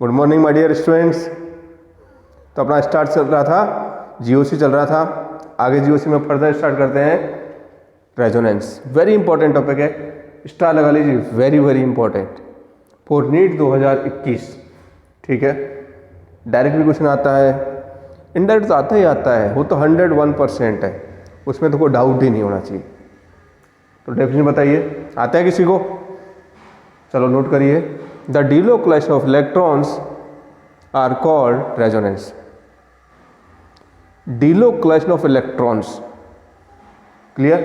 Good morning my dear students. तो अपना start चल रहा था, जीओसी चल रहा था। आगे जीओसी में फर्दर स्टार्ट करते हैं रेजोनेंस। वेरी इंपॉर्टेंट टॉपिक है, स्टार लगा लीजिए, very very important for NEET 2021। ठीक है, डायरेक्ट भी क्वेश्चन आता है, इनडायरेक्ट तो आता ही आता है, वो तो 101% है, उसमें तो कोई डाउट ही नहीं होना चाहिए। तो डेफिनेशन बताइए, आता है किसी को? चलो नोट करिए। The delocalization of electrons are called resonance. delocalization of electrons, clear?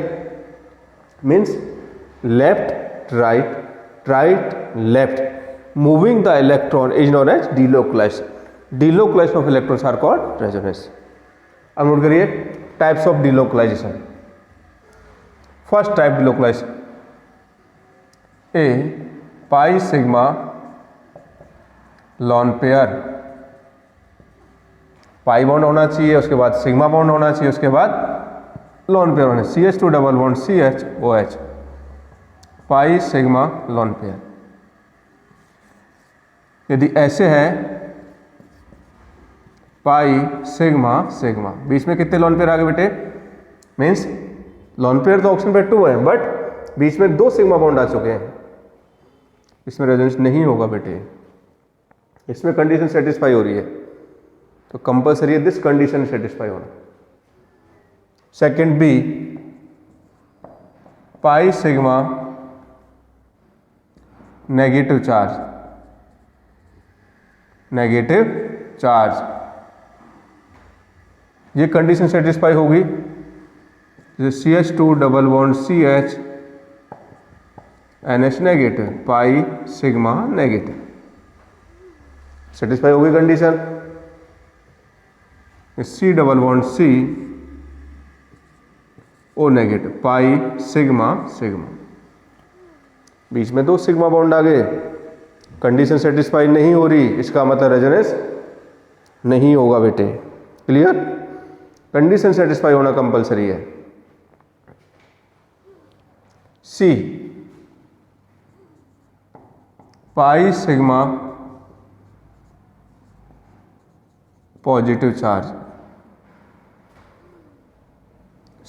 Means left right right left moving the electron is known as delocalization। delocalization of electrons are called resonance. अब note करिए types of delocalization। First type delocalization, a pi sigma lone pair. Pi bond होना चाहिए, उसके बाद sigma bond होना चाहिए, उसके बाद लॉन पेयर होना चाहिए, CH2 डबल बॉन्ड CHOH, पाई सिग्मा लॉन पेयर। यदि ऐसे है पाई सिग्मा सिग्मा, बीच में कितने लॉन पेयर आ गए बेटे? मीन्स लॉन पेयर तो ऑप्शन पे 2 है, बट बीच में 2 सिग्मा बॉन्ड आ चुके हैं, इसमें रेजोनेंस नहीं होगा बेटे। इसमें कंडीशन सेटिस्फाई हो रही है, तो कंपलसरी है दिस कंडीशन सेटिस्फाई होना। Second B pi sigma negative charge, negative charge, ये कंडीशन सेटिस्फाई होगी। जैसे CH2 double bond CH NH negative, pi sigma negative, satisfy होगी condition. C double bond C O negative, pi sigma sigma, बीच में 2 sigma bond आ गए, condition satisfy नहीं हो रही, इसका मतलब रेजोनेंस नहीं होगा बेटे। क्लियर? कंडीशन सेटिस्फाई होना कंपलसरी है। C pi sigma positive charge,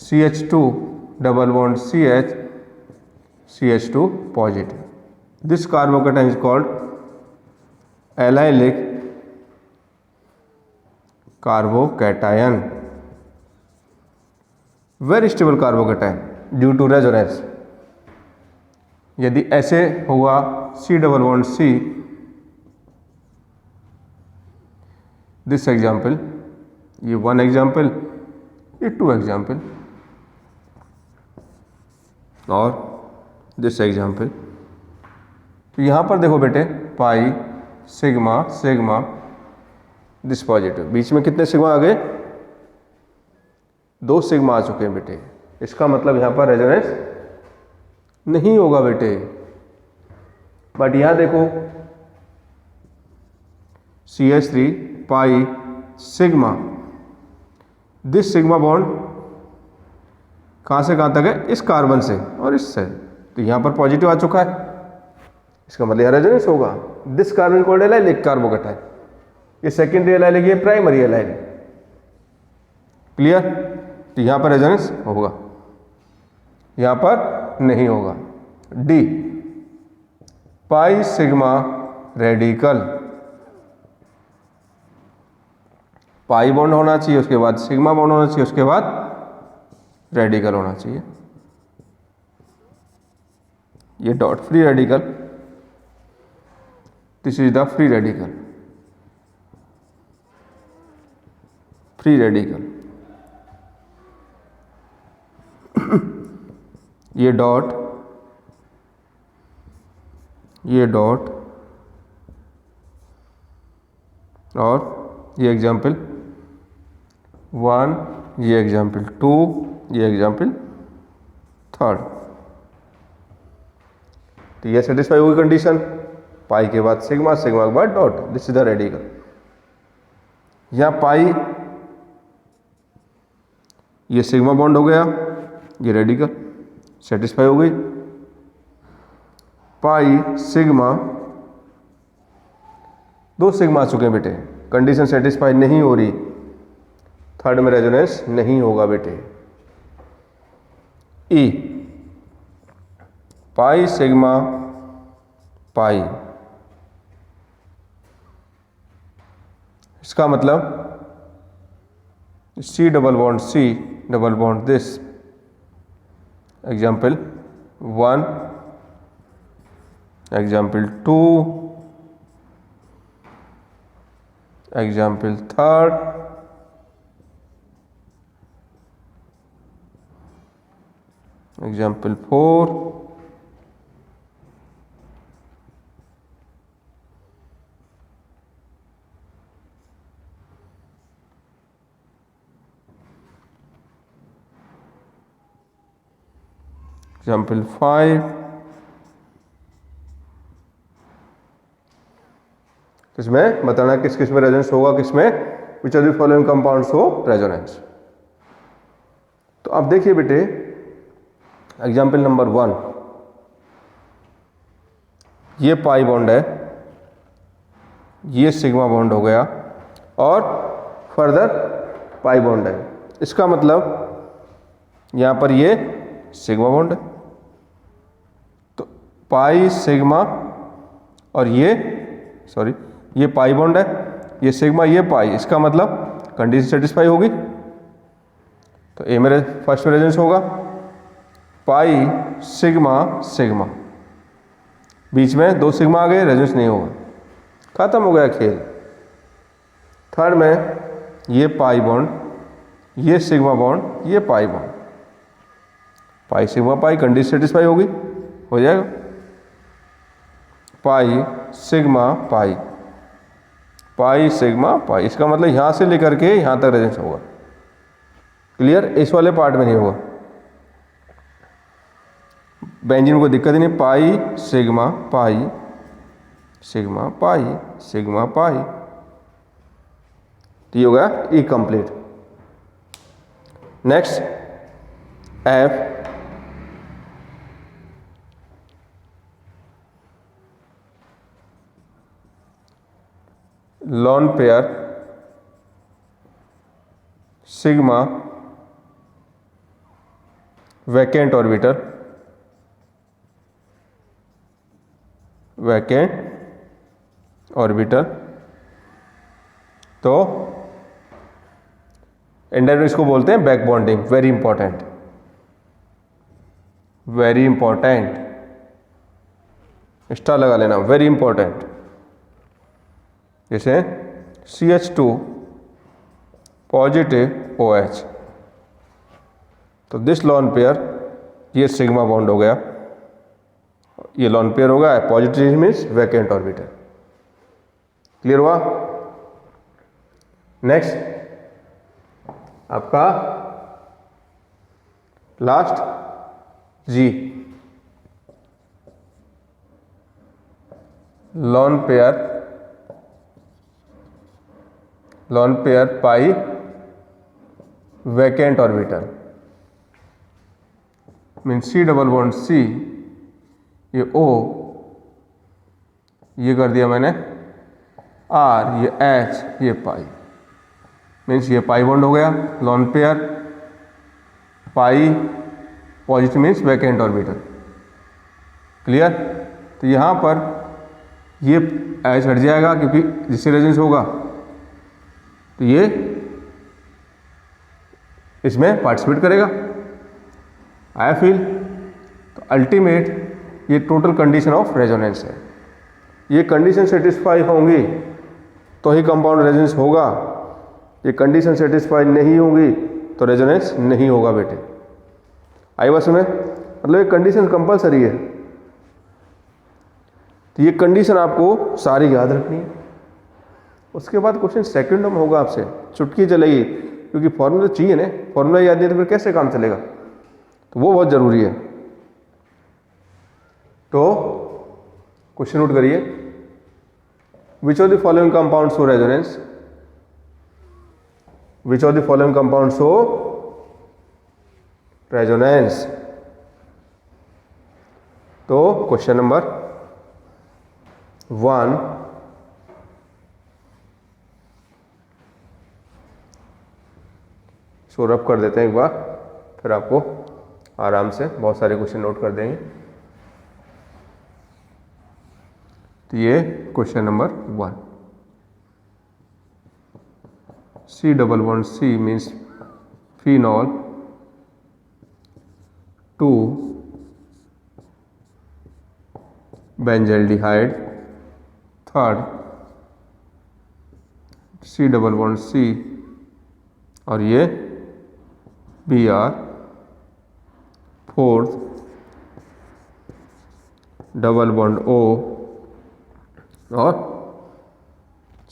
CH2 double bond CH CH2 positive, this carbocation is called allylic carbocation, very stable carbocation due to resonance. यदि ऐसे होगा C double bond C, this example, ये 1 example, ये 2 example, और this example. तो यहाँ पर देखो बेटे, pi sigma sigma, this positive, बीच में कितने सिग्मा आ गए? 2 सिग्मा आ चुके हैं बेटे, इसका मतलब यहाँ पर रेजोनेंस नहीं होगा बेटे। बट यहाँ देखो CH3 pi sigma, this sigma bond कहाँ से कहाँ तक है? इस कार्बन से और इससे, तो यहाँ पर पॉजिटिव आ चुका है, इसका मतलब यहाँ रेजोनेंस होगा। दिस कार्बन को एलाइलिक कार्बोकेटायन, ये सेकेंडरी एलाइलिक, ये प्राइमरी एलाइलिक। क्लियर? तो यहाँ पर रेजोनेंस होगा, यहाँ पर नहीं होगा। डी पाई सिग्मा रेडिकल, पाई बॉन्ड होना चाहिए, उसके बाद सिग्मा बॉन्ड होना चाहिए, उसके बाद रेडिकल होना चाहिए। ये dot free radical, this is the free radical, free radical. ये डॉट, ये डॉट, और ये एग्जाम्पल 1, ये एग्जाम्पल 2, ये एग्जाम्पल 3। तो ये सेटिस्फाई होगी कंडीशन, पाई के बाद सिग्मा, सिग्मा के बाद dot, this is the radical. यहाँ पाई, ये सिग्मा बॉन्ड हो गया, ये रेडिकल, सेटिस्फाई हो गई। पाई सिग्मा, 2 सिग्मा आ चुके हैं बेटे, कंडीशन सेटिस्फाई नहीं हो रही, थर्ड में रेजोनेंस नहीं होगा बेटे। ई पाई सिग्मा पाई, इसका मतलब C double bond C double bond this, example 1, example 2, example 3, example 4, example 5, किसमें बताना किस किस में रेजोनेंस होगा, किसमें विच ऑफ द फॉलोइंग कंपाउंड्स हो रेजोनेंस। तो अब देखिए बेटे एग्जाम्पल नंबर 1, ये पाई बॉन्ड है, ये सिग्मा बॉन्ड हो गया और फर्दर पाई बॉन्ड है, इसका मतलब यहां पर ये सिग्मा बॉन्ड है, तो पाई सिग्मा और ये पाई बॉन्ड है, ये सिग्मा ये पाई, इसका मतलब कंडीशन सेटिस्फाई होगी। तो ए मेरे फर्स्ट में रेजोनेंस होगा, पाई सिग्मा सिग्मा, बीच में 2 सिग्मा आ गए, रेजोनेंस नहीं होगा, खत्म हो गया खेल। थर्ड में ये पाई बॉन्ड, ये सिग्मा बॉन्ड, ये पाई बॉन्ड, पाई सिग्मा पाई, कंडीशन सेटिस्फाई होगी, हो जाएगा। पाई सिग्मा पाई, पाई सिग्मा पाई, इसका मतलब यहां से लेकर के यहां तक रेजोनेंस होगा। क्लियर? इस वाले पार्ट में नहीं होगा, बेंजीन को दिक्कत ही नहीं, pi sigma pi, sigma pi, sigma pi, तो ये होगा E complete. Next F, lone pair sigma vacant orbital, vacant orbital, तो इंडायरेक्ट इसको बोलते हैं back bonding, very important, very important, star लगा लेना, वेरी इंपॉर्टेंट। जैसे CH2 पॉजिटिव OH, तो दिस लॉन पेयर, ये सिग्मा बॉन्ड हो गया, ये लॉन पेयर होगा, positive means vacant orbital. Clear हुआ? नेक्स्ट आपका लास्ट G, लॉन पेयर पाई vacant orbital, mean C double bond C, ये O, ये कर दिया मैंने R, ये H, ये पाई, मीन्स ये पाई बॉन्ड हो गया, lone pair pi positive means vacant orbital. Clear? तो यहाँ पर ये H हट जाएगा क्योंकि जिससे रेजोनेंस होगा तो ये इसमें पार्टिसिपेट करेगा। आई फील तो अल्टीमेट ये टोटल कंडीशन ऑफ रेजोनेंस है। ये कंडीशन सेटिस्फाई होंगी तो ही कंपाउंड रेजोनेंस होगा, ये कंडीशन सेटिस्फाई नहीं होगी तो रेजोनेंस नहीं होगा बेटे। आई बात में मतलब ये कंडीशन कंपलसरी है, तो ये कंडीशन आपको सारी याद रखनी है। उसके बाद क्वेश्चन सेकंडों में होगा आपसे, चुटकी चलेगी क्योंकि फॉर्मूला चाहिए ना, फॉर्मूला याद नहीं तो फिर कैसे काम चलेगा, तो वो बहुत ज़रूरी है। तो क्वेश्चन नोट करिए, which of the following compounds show resonance, which of the following compounds show resonance. तो क्वेश्चन नंबर 1 इसको रब कर देते हैं एक बार, फिर आपको आराम से बहुत सारे क्वेश्चन नोट कर देंगे। तो ये question number 1, C means phenol 2 benzaldehyde, third C और ये Br, fourth double bond O और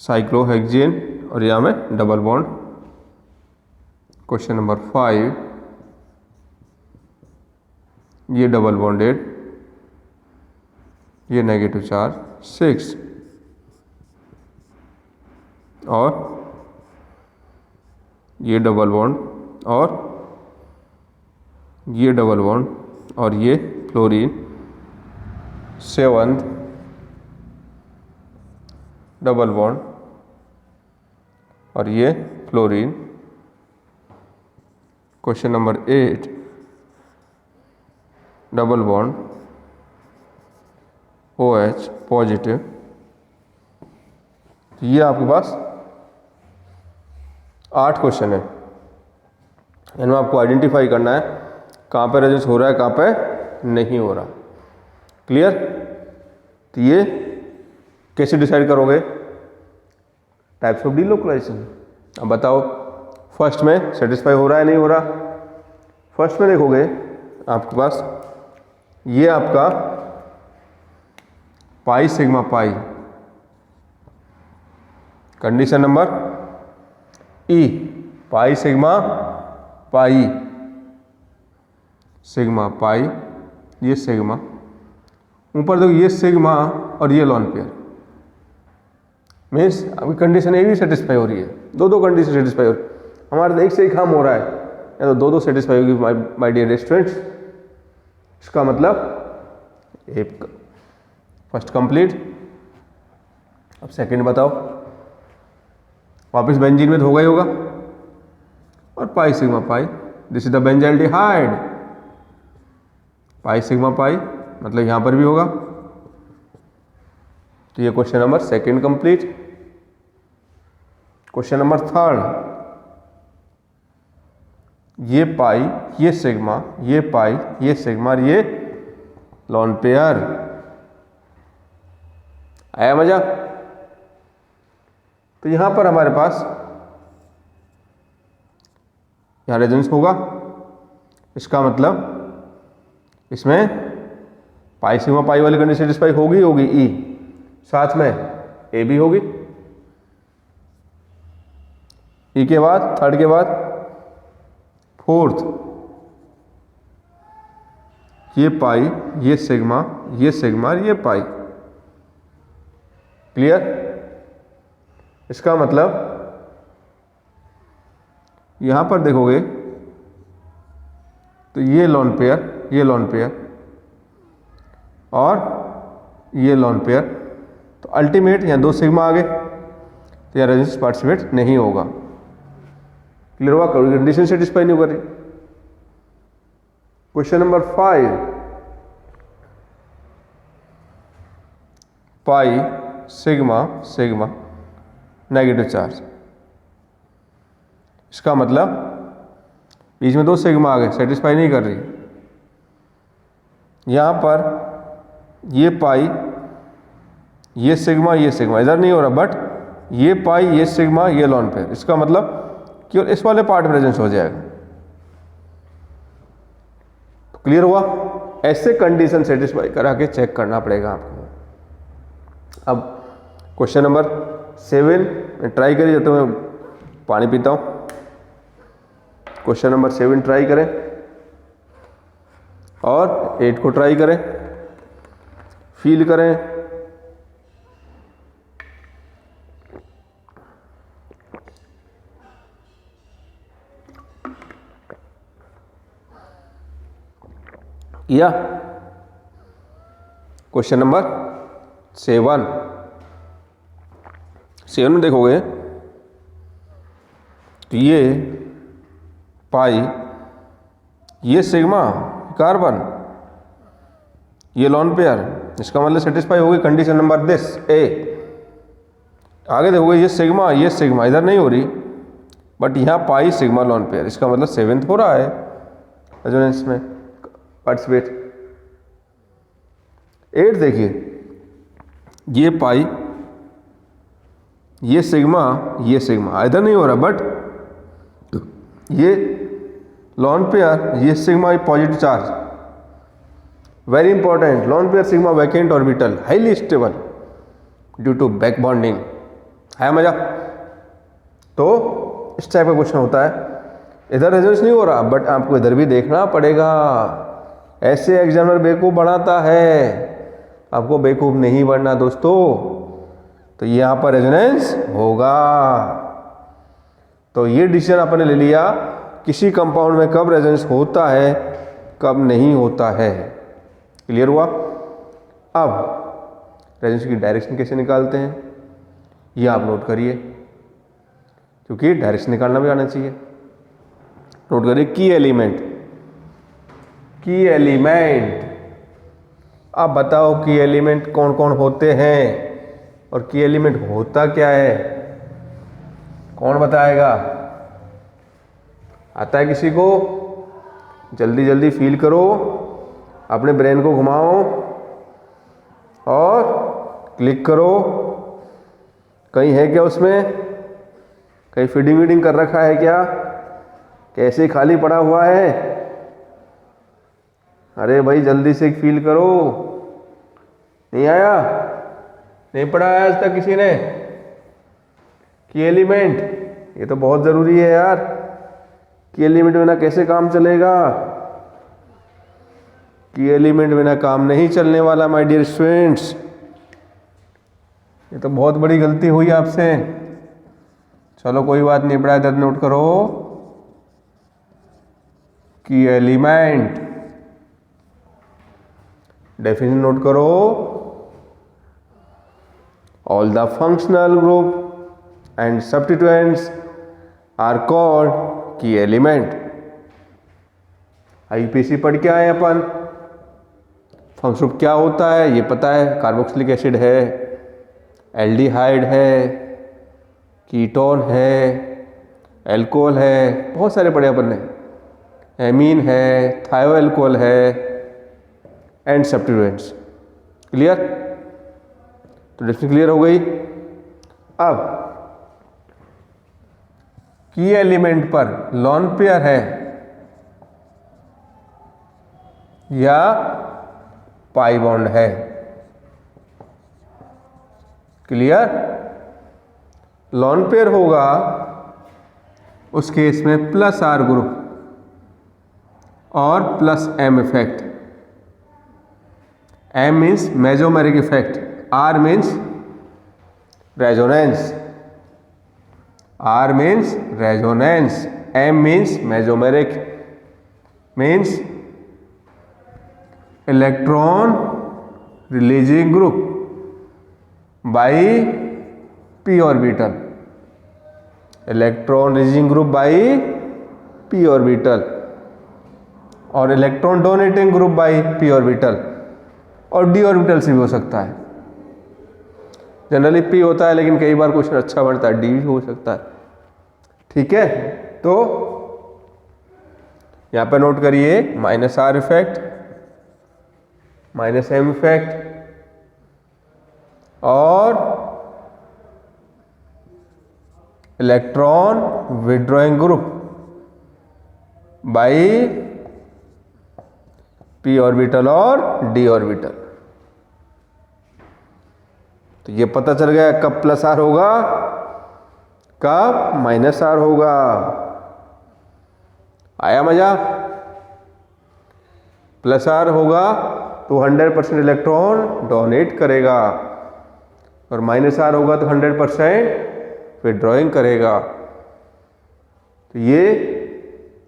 साइक्लोहेक्सेन और यहाँ में डबल बॉन्ड। क्वेश्चन नंबर 5, ये डबल बॉन्डेड, ये नेगेटिव चार्ज 6 और ये डबल बॉन्ड और ये डबल बॉन्ड और ये फ्लोरीन 7 डबल बॉन्ड और ये fluorine. Question number 8, double bond OH positive. ये आपके पास 8 क्वेश्चन है, इनमें आपको आइडेंटिफाई करना है कहाँ पे रेजोनेंस हो रहा है, कहाँ पे नहीं हो रहा। क्लियर? तो ये कैसे डिसाइड करोगे? Types of delocalisation. अब बताओ फर्स्ट में सेटिस्फाई हो रहा है नहीं हो रहा? फर्स्ट में देखोगे आपके पास ये आपका पाई सिग्मा पाई, कंडीशन नंबर ई, पाई सिग्मा पाई, सिग्मा पाई, ये सिग्मा, ऊपर देखो ये सिग्मा और ये लॉन पेयर, मीन्स अभी कंडीशन ए भी सेटिस्फाई हो रही है, दो कंडीशन सेटिस्फाई हो रही है। हमारे तो एक से ही काम हो रहा है, या तो दो सेटिस्फाई होगी माय डियर स्टूडेंट्स। इसका मतलब एक फर्स्ट कंप्लीट। अब सेकंड बताओ, वापस बेंजीन में तो होगा ही होगा, और पाई sigma pi, this is the benzaldehyde, pi sigma पाई मतलब यहां पर भी होगा। तो ये question number second complete. Question number third, ये पाई, ये सिग्मा, ये पाई, ये सिग्मा और ये लॉन पेयर। आया मजा? तो यहां पर हमारे पास यहां रेजोनेंस होगा, इसका मतलब इसमें पाई सिग्मा पाई वाली कंडीशन सेटिस्फाई होगी ई, साथ में ए भी होगी। ई के बाद थर्ड के बाद फोर्थ, ये पाई, ये सिग्मा और ये पाई। क्लियर? इसका मतलब यहां पर देखोगे तो ये लॉन पेयर और ये लॉन पेयर, तो अल्टीमेट यहाँ दो सिग्मा आ गए, तो यहाँ रेजोनेंस पार्टिसिपेट नहीं होगा। क्लियर हुआ? कंडीशन सेटिस्फाई नहीं कर रही। क्वेश्चन नंबर 5, पाई सिग्मा नेगेटिव चार्ज, इसका मतलब बीच में दो सिग्मा आ गए, सेटिस्फाई नहीं कर रही। यहां पर ये पाई, ये सिग्मा इधर नहीं हो रहा, बट ये पाई, ये सिग्मा, ये लॉन पेयर, इसका मतलब केवल इस वाले पार्ट में रेजोनेंस हो जाएगा। तो क्लियर हुआ? ऐसे कंडीशन सेटिस्फाई करा के चेक करना पड़ेगा आपको। अब क्वेश्चन नंबर 7 ट्राई करिए, जब तो मैं पानी पीता हूं। क्वेश्चन नंबर 7 ट्राई करें और 8 को ट्राई करें, फील करें। या क्वेश्चन नंबर 7 में देखोगे तो ये पाई, ये सिग्मा कार्बन, ये लॉन पेयर, इसका मतलब सेटिस्फाई हो गई कंडीशन नंबर दिस ए। आगे देखोगे ये सिग्मा इधर नहीं हो रही, बट यहाँ पाई सिग्मा लॉन पेयर, इसका मतलब 7th हो रहा है रेजोनेंस में पार्टिसिपेट। 8 देखिए, ये पाई, ये सिग्मा इधर नहीं हो रहा, बट ये लॉन पेयर, ये sigma positive charge, very important, lone pair sigma vacant orbital, highly stable due to back bonding. है मजा? तो इस टाइप का क्वेश्चन होता है। इधर रेजोनेंस नहीं हो रहा, बट आपको इधर भी देखना पड़ेगा। ऐसे एग्जामिनर बेवकूफ़ बनाता है, आपको बेवकूफ़ नहीं बनना दोस्तों। तो यहाँ पर रेजोनेंस होगा। तो ये डिसीजन आपने ले लिया किसी कंपाउंड में कब रेजोनेंस होता है, कब नहीं होता है। क्लियर हुआ? अब रेजोनेंस की डायरेक्शन कैसे निकालते हैं ये आप नोट करिए, क्योंकि डायरेक्शन निकालना भी आना चाहिए। नोट करिए की एलिमेंट। अब बताओ की एलिमेंट कौन कौन होते हैं और की एलिमेंट होता क्या है? कौन बताएगा? आता है किसी को? जल्दी जल्दी फील करो, अपने ब्रेन को घुमाओ और क्लिक करो। कहीं है क्या उसमें? कहीं फीडिंग वीडिंग कर रखा है क्या? कैसे खाली पड़ा हुआ है? अरे भाई जल्दी से फील करो। नहीं आया? नहीं पढ़ा है आज तक किसी ने की एलिमेंट? ये तो बहुत ज़रूरी है यार। की एलिमेंट बिना कैसे काम चलेगा? की एलिमेंट बिना काम नहीं चलने वाला माय डियर स्टूडेंट्स। ये तो बहुत बड़ी गलती हुई आपसे। चलो कोई बात नहीं, पढ़ा, इधर नोट करो की एलिमेंट। डेफिनेशन नोट करो, all the functional group and substituents are called key element. IPC पढ़ के आए अपन। फंक्शन ग्रुप क्या होता है ये पता है, कार्बोक्सिलिक एसिड है, एल्डिहाइड है, कीटोन है, एल्कोहल है, बहुत सारे पढ़े अपन ने, एमीन है, थायोएल्कोहल है एंड सब्स्टिट्यूएंट्स। क्लियर? तो डेफिनेशन क्लियर हो गई। अब की एलिमेंट पर लॉन पेयर है या पाई बॉन्ड है। क्लियर? लॉन पेयर होगा उस केस में प्लस आर ग्रुप और plus M effect. M means mesomeric effect, R means resonance, R means resonance, M means mesomeric, means electron releasing group by p orbital, electron releasing group by p orbital, और electron donating group by p orbital, और d orbital से भी हो सकता है। Generally P होता है, लेकिन कई बार क्वेश्चन अच्छा बनता है डी भी हो सकता है। ठीक है, तो यहां पे नोट करिए minus R effect, minus M effect और electron withdrawing group by p orbital और डी ऑर्बिटल। तो ये पता चल गया कब प्लस आर होगा, कब माइनस आर होगा। आया मजा? प्लस आर होगा तो 100% इलेक्ट्रॉन डोनेट करेगा, और माइनस आर होगा तो 100% विड्रॉइंग करेगा। तो ये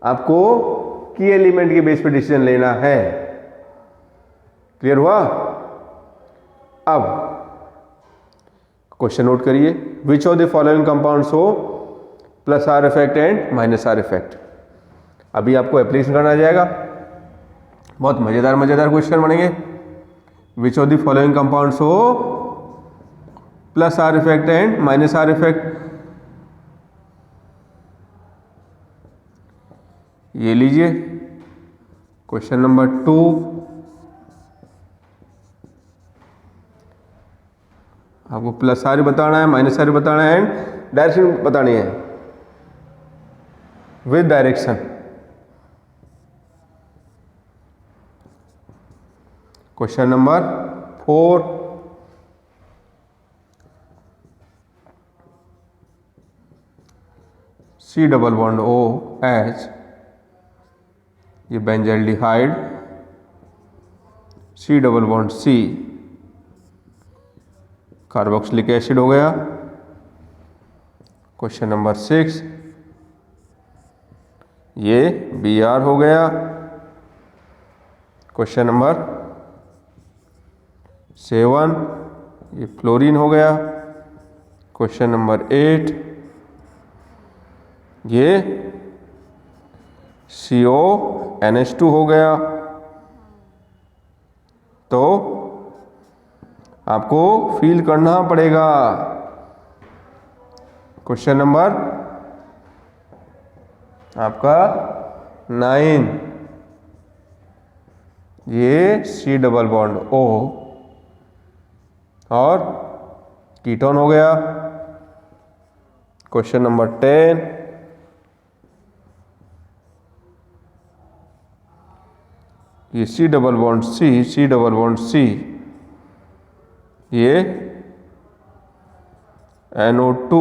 आपको की एलिमेंट के बेस पे डिसीजन लेना है। क्लियर हुआ? अब क्वेश्चन नोट करिए, which of the following compounds हो plus R effect and minus R effect. अभी आपको एप्लीकेशन करना आ जाएगा। बहुत मज़ेदार क्वेश्चन बनेंगे। Which of the following compounds हो plus R effect and minus R effect. ये लीजिए क्वेश्चन नंबर 2। आपको प्लस आर बताना है, माइनस आर बताना है एंड डायरेक्शन बतानी है with direction. Question number 4। C double bond O H, ये benzaldehyde, C double bond C carboxylic acid हो गया। क्वेश्चन नंबर 6, ये बी आर हो गया। क्वेश्चन नंबर 7, ये फ्लोरीन हो गया। क्वेश्चन नंबर 8, ये CONH2 हो गया। तो आपको फील करना पड़ेगा। क्वेश्चन नंबर आपका 9, ये सी डबल बॉन्ड O और कीटोन हो गया। क्वेश्चन नंबर 10, ये सी डबल बॉन्ड C, ये NO2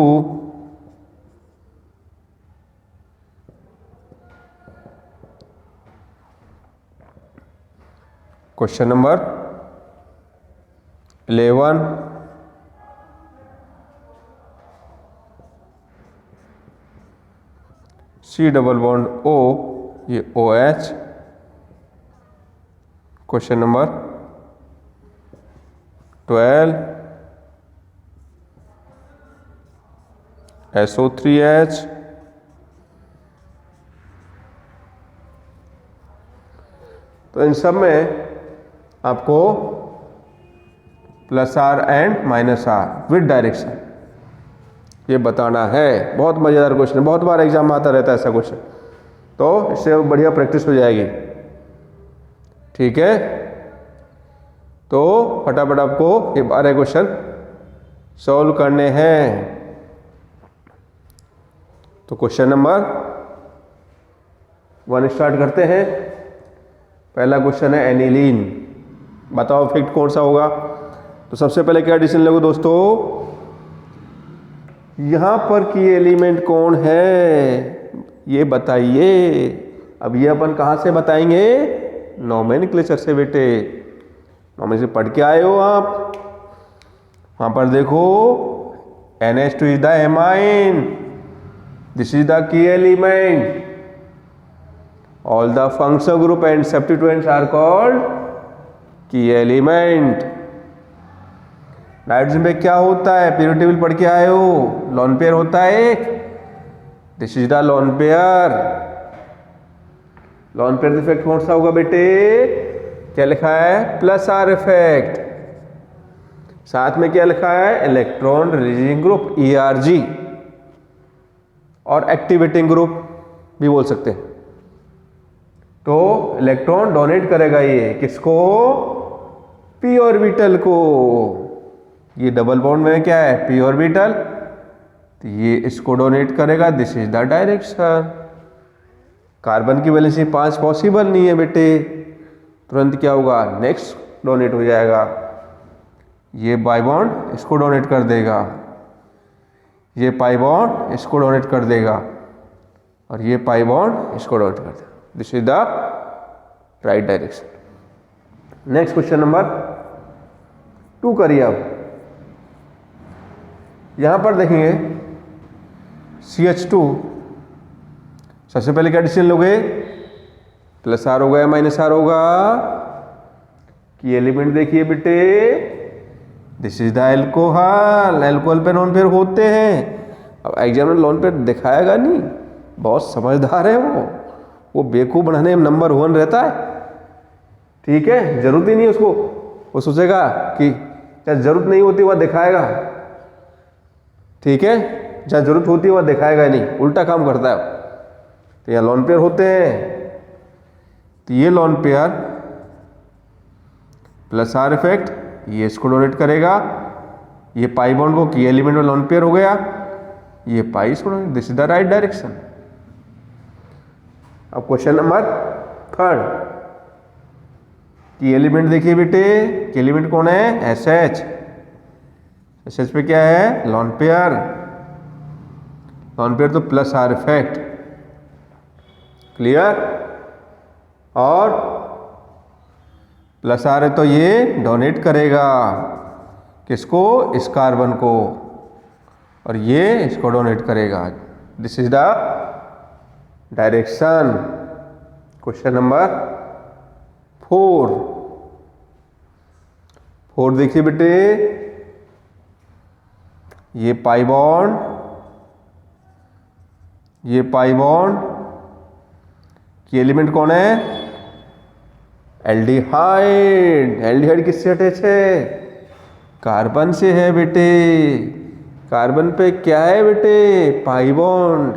question number 11, C double bond O, ये OH। Question number 12, SO3H। तो इन सब में आपको plus R and minus R with direction ये बताना है। बहुत मज़ेदार क्वेश्चन है, बहुत बार एग्जाम में आता रहता है ऐसा क्वेश्चन, तो इससे बढ़िया प्रैक्टिस हो जाएगी। ठीक है, तो फटाफट आपको ये 12 क्वेश्चन सॉल्व करने हैं। तो क्वेश्चन नंबर 1 स्टार्ट करते हैं। पहला क्वेश्चन है एनिलीन, बताओ इफेक्ट कौन सा होगा। तो सबसे पहले क्या डिसीजन लोगे दोस्तों, यहां पर की एलिमेंट कौन है ये बताइए। अब ये अपन कहां से बताएंगे, नोमेनक्लेचर से बेटे। नोमेनक्लेचर पढ़ के आए हो आप, वहां पर देखो NH2 is the amine, this is the key element, all the functional group and substituents are called key element. Nitrogen में क्या होता है, पीरियोडिक टेबल पढ़ के आए हो, लोन पेयर होता है एक, this is the lone pair. Lone pair effect कौन सा होगा बेटे, क्या लिखा है, प्लस आर इफेक्ट। साथ में क्या लिखा है, इलेक्ट्रॉन रिलीजिंग ग्रुप ERG, और एक्टिवेटिंग ग्रुप भी बोल सकते हैं। तो इलेक्ट्रॉन डोनेट करेगा ये किसको, p ऑर्बिटल को। ये डबल बॉन्ड में क्या है, p ऑर्बिटल, तो ये इसको डोनेट करेगा, this is the direction. Carbon की वैलेंसी 5 पॉसिबल नहीं है बेटे, तुरंत क्या होगा, नेक्स्ट डोनेट हो जाएगा। ये बाई बॉन्ड इसको डोनेट कर देगा, ये पाई बॉन्ड इसको डोनेट कर देगा, और ये पाई बॉन्ड इसको डोनेट कर देगा। This is the right direction. Next question number 2 करिए। अब यहां पर देखेंगे CH2, सबसे पहले क्या डिसीजन लोगे, प्लस आर होगा या माइनस आर होगा। कि एलिमेंट देखिए बेटे, this is the alcohol, alcohol पे लोन पेयर होते हैं। अब एग्जाम में लोन पेयर दिखाएगा नहीं, बहुत समझदार है वो, वो बेवकूफ़ बनाने में नंबर 1 रहता है। ठीक है, जरूरत ही नहीं है उसको, वो सोचेगा कि जहाँ जरूरत नहीं होती वह दिखाएगा। ठीक है, जहाँ जरूरत होती है वह दिखाएगा ही नहीं, उल्टा काम करता है। तो यहाँ लोन पेयर होते हैं, तो ये lone pair plus R effect ये इसको डोनेट करेगा, ये पाई बॉन्ड को की एलिमेंट में लोन पेयर हो गया, ये पाई इसको donate, this is the right direction. अब क्वेश्चन नंबर 3, की एलिमेंट देखिए बेटे, की एलिमेंट कौन है, एस एच। एस एच पे क्या है, लोन पेयर। लोन पेयर तो प्लस आर इफेक्ट, क्लियर। और प्लस आर है तो ये डोनेट करेगा किसको, इस कार्बन को, और ये इसको डोनेट करेगा। This is the direction. Question number 4 देखिए बेटे, ये पाई बॉन्ड, ये पाई बॉन्ड की एलिमेंट कौन है, एल्डिहाइड। एल्डिहाइड किससे अटैच है, कार्बन से है बेटे। कार्बन पे क्या है बेटे, पाई बॉन्ड।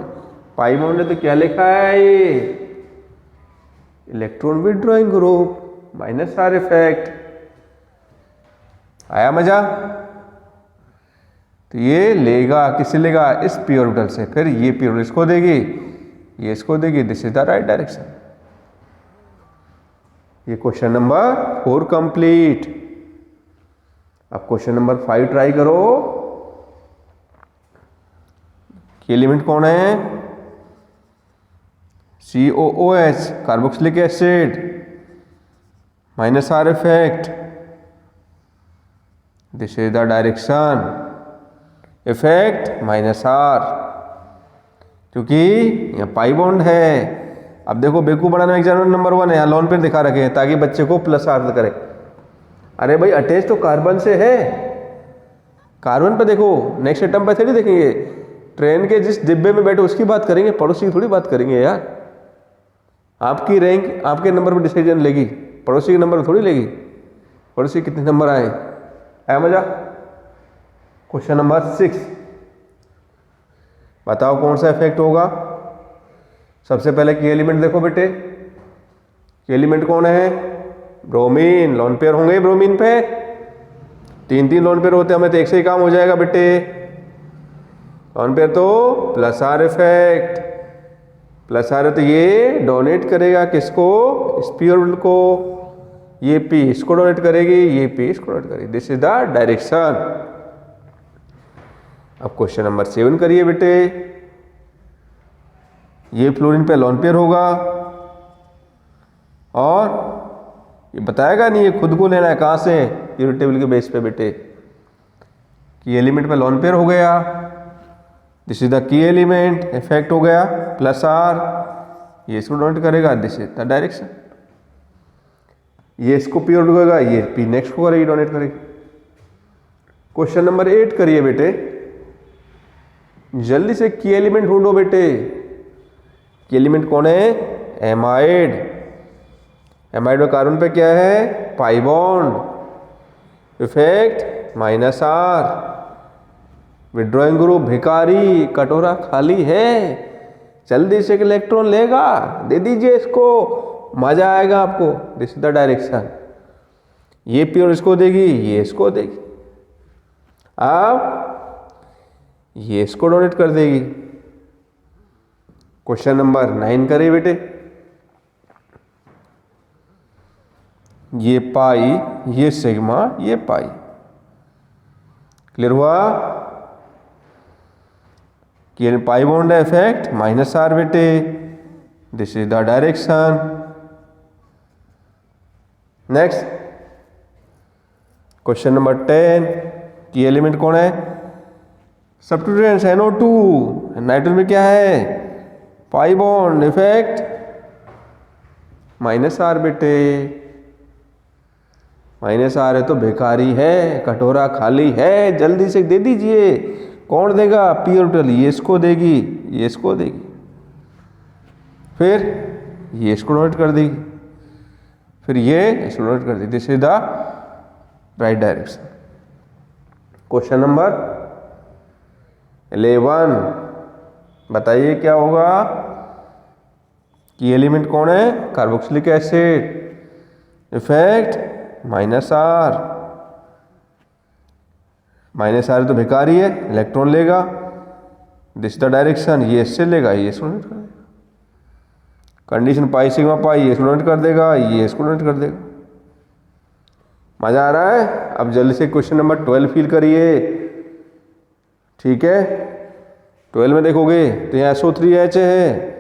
पाई बॉन्ड है तो क्या लिखा है, ये electron withdrawing group, minus R effect. आया मजा। तो ये लेगा, किससे लेगा, इस पी ऑर्बिटल से, फिर ये पी ऑर्बिटल इसको देगी, ये इसको देगी, this is the right direction. ये क्वेश्चन नंबर 4 कंप्लीट। अब क्वेश्चन नंबर 5 ट्राई करो। की एलिमेंट कौन है, COOH, carboxylic acid, minus R effect, this is the direction. Effect minus R, क्योंकि यहाँ पाई बॉन्ड है। अब देखो बेवकूफ बनाने में एग्जाम नंबर 1 है, यहाँ लोन पेयर दिखा रखे हैं ताकि बच्चे को प्लस आर करे। अरे भाई अटैच तो कार्बन से है, कार्बन पे देखो, नेक्स्ट एटम पे थोड़ी देखेंगे। ट्रेन के जिस डिब्बे में बैठे उसकी बात करेंगे, पड़ोसी की थोड़ी बात करेंगे यार। आपकी रैंक आपके नंबर पर डिसीजन लेगी, पड़ोसी के नंबर पर थोड़ी लेगी। पड़ोसी कितने नंबर आए, आया मजा। क्वेश्चन नंबर 6, बताओ कौन सा इफेक्ट होगा। सबसे पहले की एलिमेंट देखो बेटे, की एलिमेंट कौन है, ब्रोमीन। लोन पेयर होंगे ब्रोमीन पे, 3 लोन पेयर होते हैं, हमें तो एक से ही काम हो जाएगा बेटे। लोन पेयर तो plus R effect, plus R है तो ये डोनेट करेगा किसको, इस पी ऑर्बिटल को, ये पी इसको डोनेट करेगी, ये पी इसको डोनेट करेगी, दिस इज द डायरेक्शन। अब क्वेश्चन नंबर 7 करिए बेटे। ये फ्लोरीन पे लोन पेयर होगा और ये बताएगा नहीं, ये खुद को लेना है कहाँ से, पीरियड टेबल के बेस पे बेटे। की एलिमेंट पे लोन पेयर हो गया, this is the key element, effect हो गया प्लस आर, ये इसको डोनेट करेगा, दिस इज द डायरेक्शन। ये इसको पी डोनेट करेगा, ये पी नेक्स्ट को करेगी, डोनेट करेगी। क्वेश्चन नंबर 8 करिए बेटे, जल्दी से की एलिमेंट ढूंढो बेटे। की एलिमेंट कौन है, एमाइड। एमाइड में कार्बन पे क्या है, pi bond, effect minus R, withdrawing group भिखारी, कटोरा खाली है, जल्दी से इलेक्ट्रॉन लेगा, दे दीजिए इसको, मजा आएगा आपको, दिस इज द डायरेक्शन। ये पी और इसको देगी, ये इसको देगी, अब ये इसको डोनेट कर देगी। क्वेश्चन नंबर 9 करिए बेटे। ये पाई, ये सिग्मा, ये पाई, क्लियर हुआ। कि पाई बॉन्ड है, इफेक्ट माइनस आर बेटे, this is the direction. Next question number 10, की एलिमेंट कौन है, सब्स्टिट्यूएंट्स NO2, नाइट्रोजन में क्या है, pi bond, effect minus R बेटे, माइनस आर है तो बेकारी है, कटोरा खाली है, जल्दी से दे दीजिए। कौन देगा, पी ऑर्बिटल, ये इसको देगी, ये इसको देगी। फिर ये इसको डोनेट कर देगी, फिर ये इसको डोनेट कर देगी। This is the right direction. Question number 11 बताइए क्या होगा कि एलिमेंट कौन है, carboxylic acid, effect -R। -R तो भिखारी है, इलेक्ट्रॉन लेगा, दिस द डायरेक्शन, ये इससे लेगा, ये इसको डोनेट कर देगा। कंडीशन पाई सिग्मा पाई, ये इसको डोनेट कर देगा, ये इसको डोनेट कर देगा। मजा आ रहा है? अब जल्दी से क्वेश्चन नंबर 12 फिल करिए, ठीक है। 12 में देखोगे तो यहाँ SO3H है,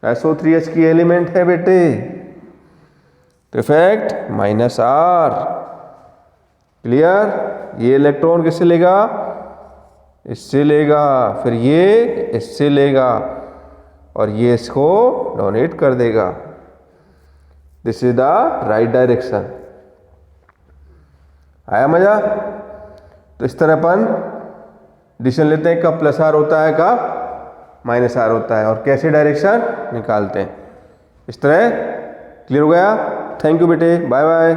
SO3H की एलिमेंट है बेटे, तो इफेक्ट -R। क्लियर? ये इलेक्ट्रॉन किससे लेगा, इससे लेगा, फिर ये इससे लेगा और ये इसको डोनेट कर देगा। This is the right direction. आया मजा? तो इस तरह अपन डिसीजन लेते हैं कब +R होता है, कब -R होता है, और कैसे डायरेक्शन निकालते हैं। इस तरह क्लियर हो गया? थैंक यू बेटे, बाय बाय।